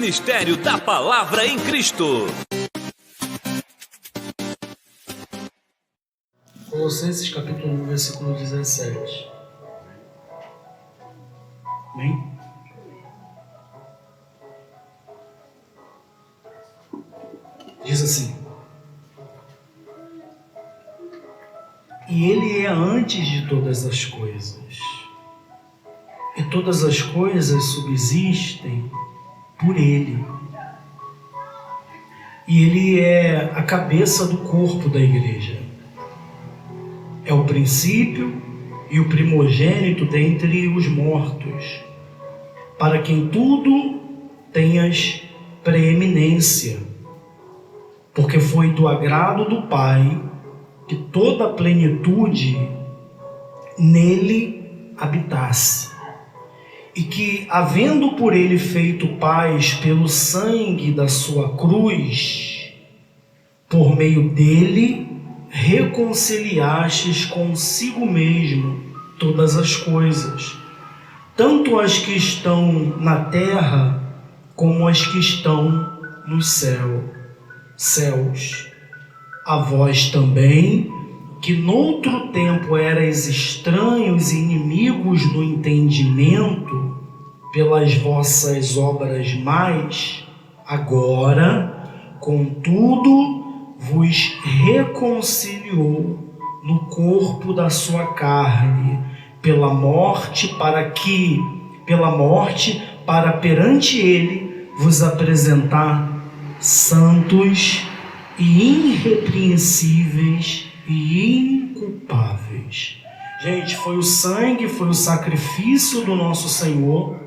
Ministério da Palavra em Cristo. Colossenses capítulo 1, versículo 17. Amém? Diz assim: e Ele é antes de todas as coisas, e todas as coisas subsistem por Ele. E Ele é a cabeça do corpo da igreja. É o princípio e o primogênito dentre os mortos, para que em tudo tenhas preeminência, porque foi do agrado do Pai que toda a plenitude nele habitasse, e que, havendo por ele feito paz pelo sangue da sua cruz, por meio dele reconciliastes consigo mesmo todas as coisas, tanto as que estão na terra como as que estão nos céus. A vós também, que noutro tempo erais estranhos e inimigos no entendimento, pelas vossas obras más, agora, contudo, vos reconciliou no corpo da sua carne, pela morte, para perante ele vos apresentar santos e irrepreensíveis e inculpáveis. Gente, foi o sangue, foi o sacrifício do nosso Senhor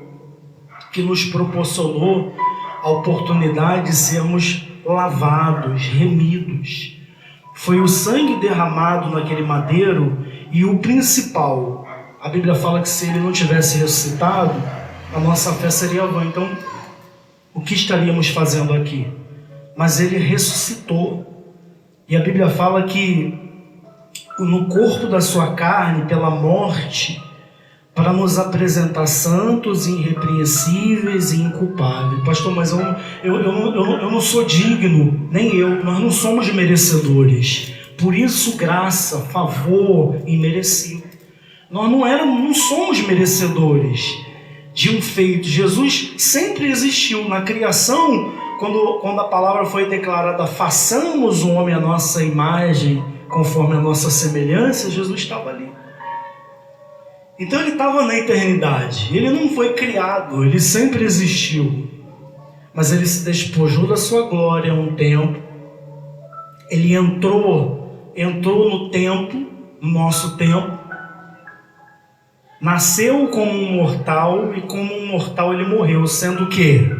que nos proporcionou a oportunidade de sermos lavados, remidos. Foi o sangue derramado naquele madeiro, e o principal, a Bíblia fala que se ele não tivesse ressuscitado, a nossa fé seria vã. Então, o que estaríamos fazendo aqui? Mas ele ressuscitou, e a Bíblia fala que no corpo da sua carne, pela morte, para nos apresentar santos, irrepreensíveis e inculpáveis. Pastor, mas eu não sou digno, nem eu, nós não somos merecedores. Por isso, graça, favor imerecido. Nós não somos merecedores de um feito. Jesus sempre existiu na criação. Quando a palavra foi declarada, façamos o homem à nossa imagem, conforme a nossa semelhança, Jesus estava ali. Então ele estava na eternidade. Ele não foi criado, ele sempre existiu. Mas ele se despojou da sua glória um tempo. Ele entrou no tempo, no nosso tempo. Nasceu como um mortal, e como um mortal ele morreu, sendo que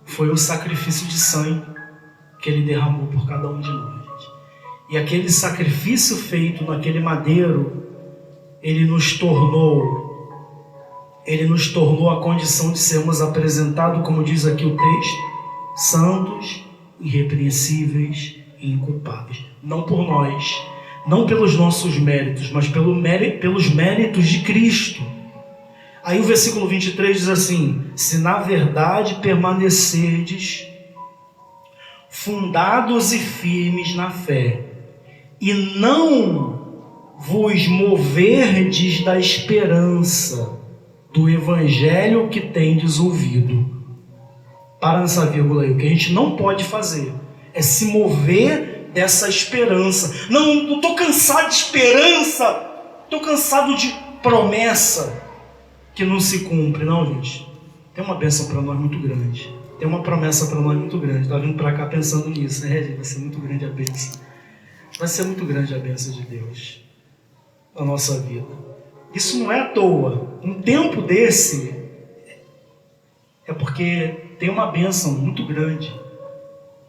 foi o sacrifício de sangue que ele derramou por cada um de nós. E aquele sacrifício feito naquele madeiro, ele nos tornou a condição de sermos apresentados, como diz aqui o texto, santos, irrepreensíveis e inculpáveis. Não por nós, não pelos nossos méritos, mas pelos méritos de Cristo. Aí o versículo 23 diz assim: se na verdade permanecerdes fundados e firmes na fé, e não vos moverdes da esperança do evangelho que tendes ouvido. Para nessa vírgula aí. O que a gente não pode fazer é se mover dessa esperança. Não estou cansado de esperança, estou cansado de promessa que não se cumpre. Não, gente, tem uma bênção para nós muito grande, tem uma promessa para nós muito grande. Estava vindo para cá pensando nisso, né, gente? Vai ser muito grande a bênção, vai ser muito grande a bênção de Deus na nossa vida. Isso não é à toa. Um tempo desse é porque tem uma bênção muito grande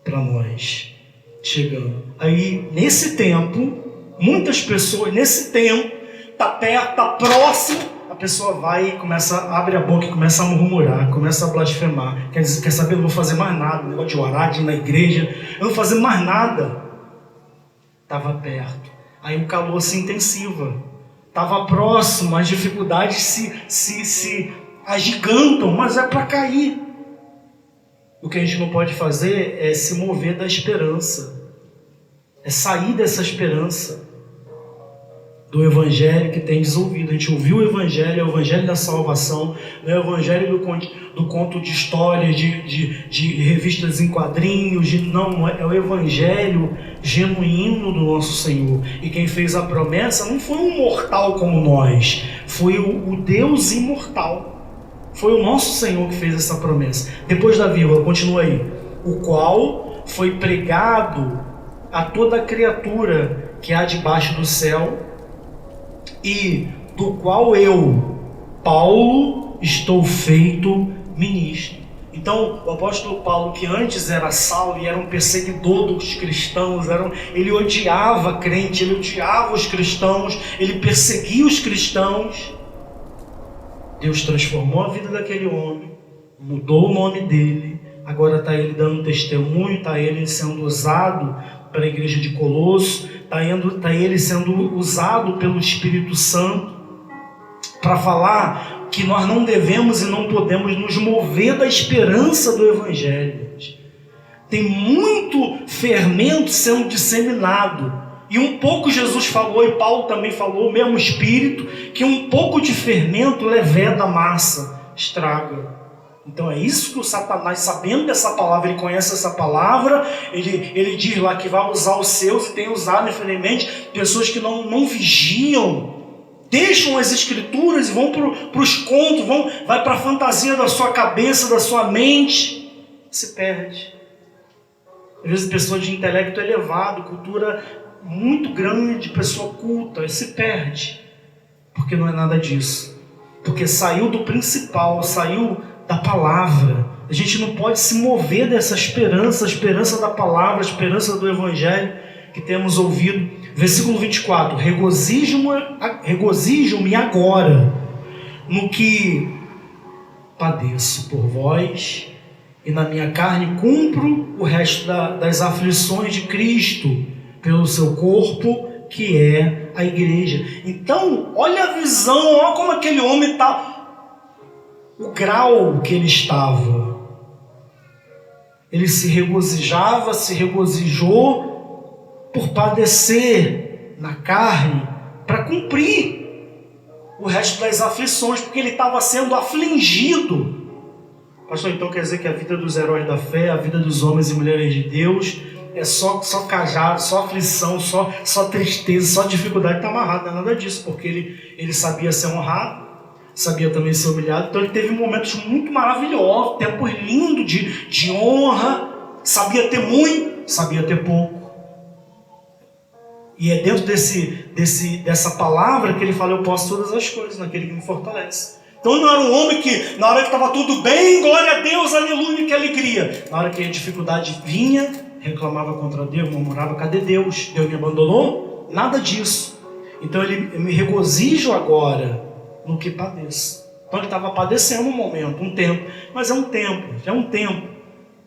para nós chegando. Aí, nesse tempo, muitas pessoas, nesse tempo, está perto, está próximo, a pessoa vai e abre a boca e começa a murmurar, começa a blasfemar. Quer saber, eu não vou fazer mais nada, negócio de orar, de ir na igreja, eu não vou fazer mais nada. Estava perto. Aí o calor se intensiva. Estava próximo, as dificuldades se agigantam, mas é para cair. O que a gente não pode fazer é se mover da esperança, é sair dessa esperança do evangelho que tem desolvido. A gente ouviu o evangelho, é o evangelho da salvação, não é o evangelho do conto de histórias, de revistas em quadrinhos, não, é o evangelho genuíno do nosso Senhor. E quem fez a promessa não foi um mortal como nós, foi o Deus imortal. Foi o nosso Senhor que fez essa promessa. Depois da vírgula, continua aí. O qual foi pregado a toda criatura que há debaixo do céu, e do qual eu, Paulo, estou feito ministro. Então, o apóstolo Paulo, que antes era Saulo e era um perseguidor dos cristãos, ele odiava crente, ele odiava os cristãos, ele perseguia os cristãos. Deus transformou a vida daquele homem, mudou o nome dele, agora está ele dando testemunho, está ele sendo usado para a igreja de Colosso, está ele sendo usado pelo Espírito Santo para falar que nós não devemos e não podemos nos mover da esperança do Evangelho. Tem muito fermento sendo disseminado, e um pouco Jesus falou, e Paulo também falou, o mesmo Espírito, que um pouco de fermento leveda a massa, estraga. Então é isso que o Satanás, sabendo dessa palavra, ele conhece essa palavra, ele diz lá que vai usar os seus, e tem usado, infelizmente, pessoas que não vigiam, deixam as escrituras e vão para os contos, vai para a fantasia da sua cabeça, da sua mente, se perde. Às vezes pessoa de intelecto elevado, cultura muito grande, pessoa culta, se perde, porque não é nada disso, porque saiu do principal, saiu da palavra. A gente não pode se mover dessa esperança, a esperança da palavra, a esperança do evangelho que temos ouvido. Versículo 24: regozijo-me agora no que padeço por vós, e na minha carne cumpro o resto das aflições de Cristo pelo seu corpo, que é a igreja. Então, olha a visão, olha como aquele homem está, o grau que ele estava. Ele se regozijava, se regozijou por padecer na carne, para cumprir o resto das aflições, porque ele estava sendo afligido. Pastor, então quer dizer que a vida dos heróis da fé, a vida dos homens e mulheres de Deus, é só cajado, só aflição, só tristeza, só dificuldade? Está amarrado, não é nada disso, porque ele sabia ser honrado, sabia também ser humilhado. Então ele teve momentos muito maravilhosos, tempos lindos de honra, sabia ter muito, sabia ter pouco. E é dentro dessa palavra que ele fala: eu posso todas as coisas naquele que me fortalece. Então não era um homem que, na hora que estava tudo bem, glória a Deus, aleluia, que alegria. Na hora que a dificuldade vinha, reclamava contra Deus, murmurava: cadê Deus? Deus me abandonou? Nada disso. Então eu me regozijo agora no que padeço. Então ele estava padecendo um momento, um tempo, mas é um tempo.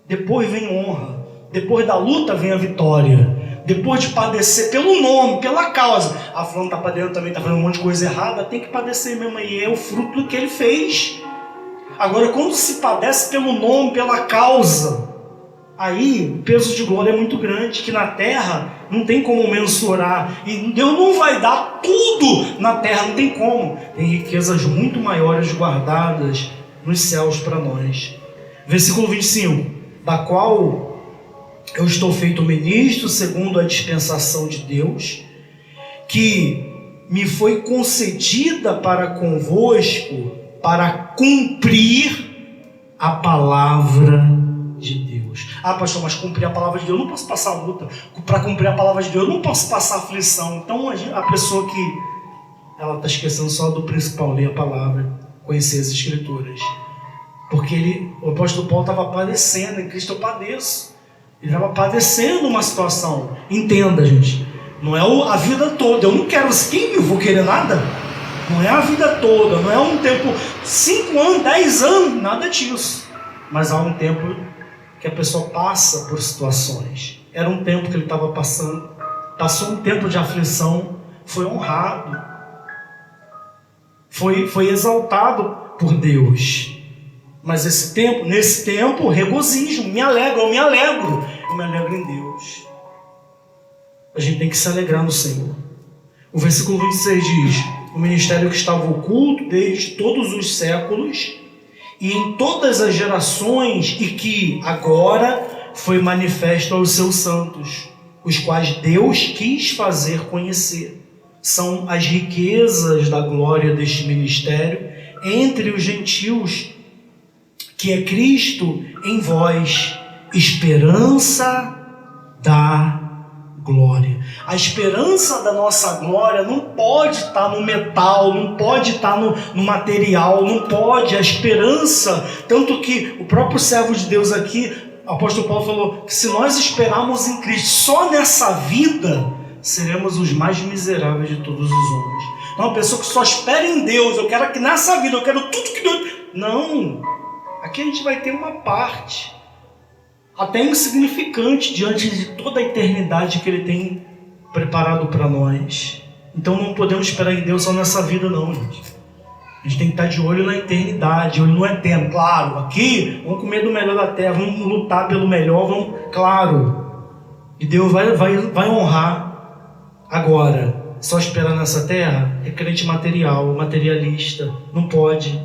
Depois vem honra, depois da luta vem a vitória. Depois de padecer pelo nome, pela causa. A fulano está padecendo também, está fazendo um monte de coisa errada, tem que padecer mesmo, e é o fruto do que ele fez. Agora, quando se padece pelo nome, pela causa, aí o peso de glória é muito grande, que na terra não tem como mensurar, e Deus não vai dar tudo na terra, não tem como. Tem riquezas muito maiores guardadas nos céus para nós. Versículo 25: da qual eu estou feito ministro segundo a dispensação de Deus, que me foi concedida para convosco, para cumprir a palavra de Deus. Ah, pastor, mas cumprir a palavra de Deus, eu não posso passar luta. Para cumprir a palavra de Deus, eu não posso passar aflição. Então a pessoa que ela está esquecendo só do principal, ler a palavra, conhecer as escrituras. Porque o apóstolo Paulo estava padecendo, em Cristo eu padeço. Ele estava padecendo uma situação. Entenda, gente, não é a vida toda. Eu não quero skin, eu vou querer nada. Não é a vida toda, não é um tempo, 5 anos, 10 anos, nada disso. Mas há um tempo que a pessoa passa por situações. Era um tempo que ele estava passando. Passou um tempo de aflição, foi honrado, foi exaltado por Deus. Mas nesse tempo, regozijo, me alegro, eu me alegro em Deus. A gente tem que se alegrar no Senhor. O versículo 26 diz: o ministério que estava oculto desde todos os séculos e em todas as gerações, e que agora foi manifesto aos seus santos, os quais Deus quis fazer conhecer. São as riquezas da glória deste ministério entre os gentios, que é Cristo em vós, esperança da glória. A esperança da nossa glória não pode estar no metal, não pode estar no material, não pode. A esperança, tanto que o próprio servo de Deus aqui, o apóstolo Paulo falou que se nós esperarmos em Cristo só nessa vida, seremos os mais miseráveis de todos os homens. Então, uma pessoa que só espera em Deus, eu quero que nessa vida, eu quero tudo que Deus... Não, aqui a gente vai ter uma parte, até insignificante, diante de toda a eternidade que Ele tem preparado para nós. Então não podemos esperar em Deus só nessa vida não, gente. A gente tem que estar de olho na eternidade, olho no eterno. Claro, aqui, vamos comer do melhor da terra, vamos lutar pelo melhor, vamos... Claro. E Deus vai honrar. Agora, só esperar nessa terra é crente material, materialista. Não pode.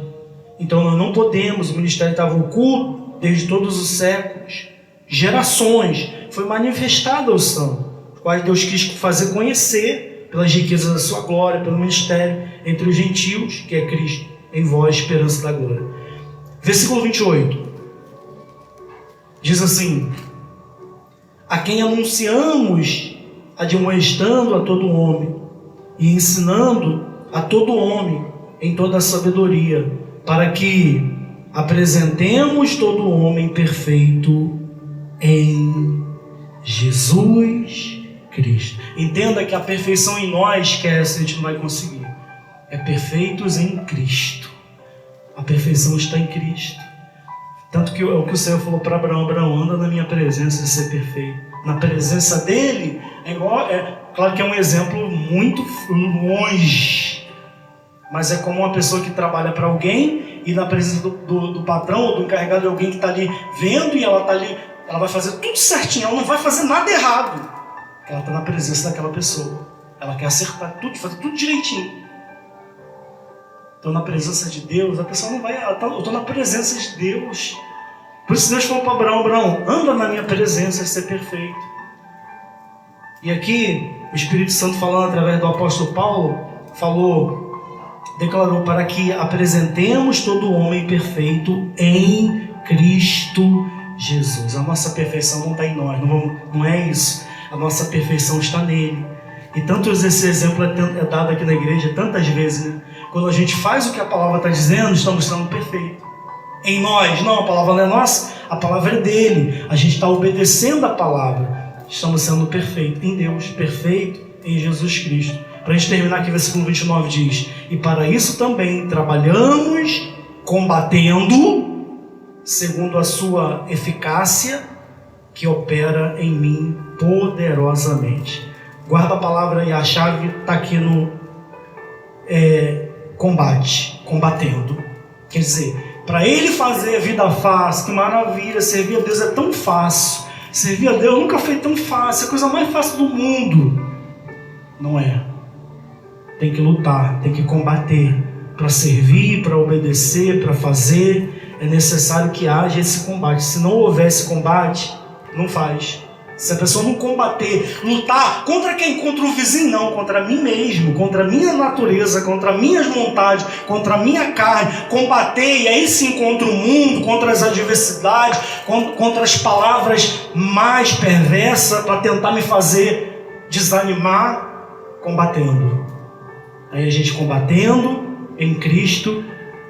Então nós não podemos. O ministério estava oculto desde todos os séculos, gerações. Foi manifestado aos santos, os quais Deus quis fazer conhecer pelas riquezas da sua glória, pelo ministério entre os gentios, que é Cristo em vós, esperança da glória. Versículo 28 diz assim: a quem anunciamos, admoestando a todo homem e ensinando a todo homem em toda a sabedoria, para que apresentemos todo homem perfeito em Jesus Cristo. Entenda que a perfeição em nós, que essa a gente não vai conseguir, é perfeitos em Cristo. A perfeição está em Cristo. Tanto que o que o Senhor falou para Abraão: Abraão, anda na minha presença e ser perfeito. Na presença dele, claro que é um exemplo muito longe, mas é como uma pessoa que trabalha para alguém e na presença do patrão ou do encarregado de alguém que está ali vendo, e ela está ali, ela vai fazer tudo certinho, ela não vai fazer nada errado, porque ela está na presença daquela pessoa, ela quer acertar tudo, fazer tudo direitinho. Então, na presença de Deus, a pessoa não vai... eu estou na presença de Deus. Por isso Deus falou para Abraão: Abraão, anda na minha presença e ser perfeito. E aqui, o Espírito Santo, falando através do apóstolo Paulo, declarou: para que apresentemos todo homem perfeito em Cristo Jesus. A nossa perfeição não está em nós, não é isso. A nossa perfeição está nele. E tantos esse exemplo é dado aqui na igreja tantas vezes, né? Quando a gente faz o que a palavra está dizendo, estamos sendo perfeitos. Em nós, não, a palavra não é nossa, a palavra é dele. A gente está obedecendo a palavra. Estamos sendo perfeitos em Deus, perfeito em Jesus Cristo. Para a gente terminar aqui, versículo 29 diz: e para isso também trabalhamos, combatendo, segundo a sua eficácia, que opera em mim poderosamente. Guarda a palavra, e a chave está aqui no combate, combatendo. Quer dizer, para ele fazer a vida fácil, que maravilha, servir a Deus é tão fácil. Servir a Deus nunca foi tão fácil, é a coisa mais fácil do mundo. Não é. Tem que lutar, tem que combater. Para servir, para obedecer, para fazer, é necessário que haja esse combate. Se não houver esse combate, não faz. Se a pessoa não combater, lutar contra quem? Contra o vizinho? Não, contra mim mesmo, contra a minha natureza, contra minhas vontades, contra a minha carne. Combater, e aí sim contra o mundo, contra as adversidades, contra as palavras mais perversas para tentar me fazer desanimar, combatendo. Aí a gente combatendo em Cristo,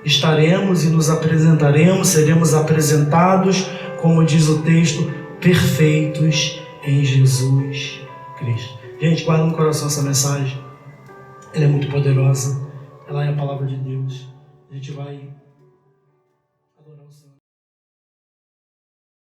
estaremos e nos apresentaremos, seremos apresentados, como diz o texto, perfeitos em Jesus Cristo. Gente, guarda no coração essa mensagem. Ela é muito poderosa. Ela é a palavra de Deus. A gente vai